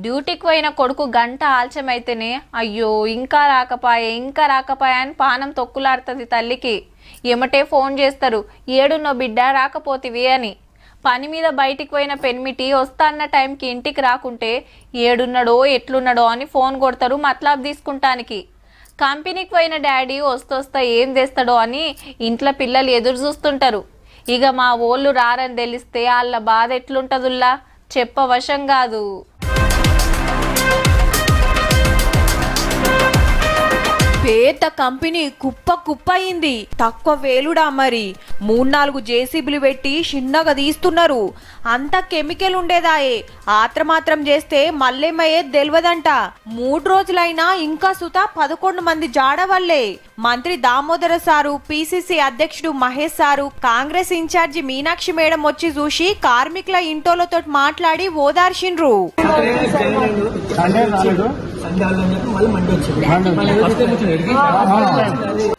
డ్యూటీకి పోయిన కొడుకు గంట ఆలస్యమైతేనే అయ్యో ఇంకా రాకపాయే అని పానం తొక్కులాడుతుంది తల్లికి. ఎమటే ఫోన్ చేస్తారు, ఏడున్నో బిడ్డ రాకపోతివి అని. పని మీద బయటికి పోయిన పెన్మిటి వస్తా అన్న టైంకి ఇంటికి రాకుంటే ఏడున్నాడో ఎట్లున్నాడో అని ఫోన్ కొడతారు మతలాబ్ తీసుకుంటానికి. కంపెనీకి పోయిన డాడీ వస్తొస్తా ఏం చేస్తాడో అని ఇంట్లో పిల్లలు ఎదురు చూస్తుంటారు. ఇక మా ఓళ్ళు రారని తెలిస్తే వాళ్ళ బాధ ఎట్లుంటదుల్లా చెప్పవశం కాదు. పేద కంపెనీ కుప్ప అయింది. తక్కువ వేలుడా మరి 3-4 జేసీబీలు పెట్టి చిన్నగా తీస్తున్నారు. అంత కెమికల్ ఉండేదాయే. ఆత్రమాత్రం చేస్తే మళ్ళేమయ్యే తెలియదంట. 3 రోజులైనా ఇంకా సుత 11 మంది జాడవల్లే. మంత్రి దామోదర సారు, పిసిసి అధ్యక్షుడు Mahesh sir, Congress incharge Meenakshi madam వచ్చి చూసి కార్మికుల ఇంటోలతో మాట్లాడి ఓదార్చిండ్రు.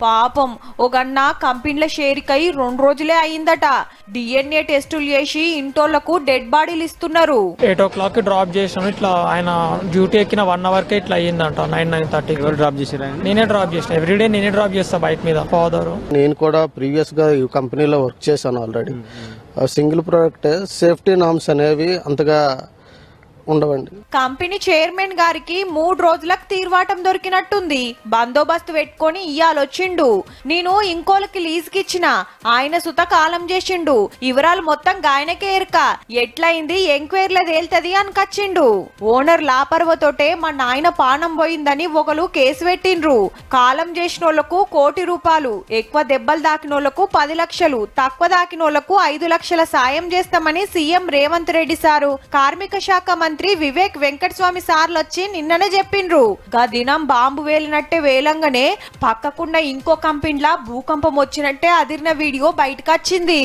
పాపం ఒకన్న కంపెనీల షేరికై 2 రోజులే అయిందట. DNA టెస్టులు చేసి ఇంటోళ్లకు డెడ్ బాడీలు ఇస్తున్నారు. 8 o'clock డ్రాప్ చేసాను. ఇట్లా ఆయన డ్యూటీ ఎక్కిన 1 hour కే ఇట్లా అయ్యిందంట. 9:30 డ్రాప్ చేసారు. నేనే డ్రాప్ చేసిన. ఎవ్రీడే నేనే డ్రాప్ చేస్తా బైక్ మీద. ఫాదర్ నేను కూడా ప్రీవియస్ గా ఈ కంపెనీలో వర్క్ చేశాను already. Single product safety norms అనేవి అంతగా ఉండవండి. కంపెనీ చైర్మన్ గారికి 3 రోజులకు తీర్వాటం దొరికినట్టుంది. బందోబస్తు పెట్టుకొని ఇయ్యాలొచ్చిండు. నేను ఇంకోలకి లీజుకి ఇచ్చిన, ఆయన సుత కాలం చేసిండు. వివరాలు మొత్తం గాయనకే ఎరక. ఎట్లయింది ఎంక్వైరీలో తేల్తది అని కచ్చిండు. ఓనర్ లాపర్వతోటే మా నాయన పానం పోయిందని ఒకరు కేసు పెట్టిండ్రు. కాలం చేసినోళ్లకు 1 కోటి రూపాయలు, ఎక్కువ దెబ్బలు దాకినోళ్లకు 10 లక్షలు, తక్కువ దాకినోళ్లకు 5 లక్షల సాయం చేస్తామని సీఎం రేవంత్ రెడ్డి సారు, కార్మిక శాఖ మంత్రి వివేక్ వెంకటస్వామి సార్లు వచ్చి నిన్ననే చెప్పిండ్రు. గా దినం బాంబు వేలినట్టే వేలంగానే పక్కకున్న ఇంకో కంపెనీలా భూకంపం వచ్చినట్టే అదిరిన వీడియో బయటకు వచ్చింది.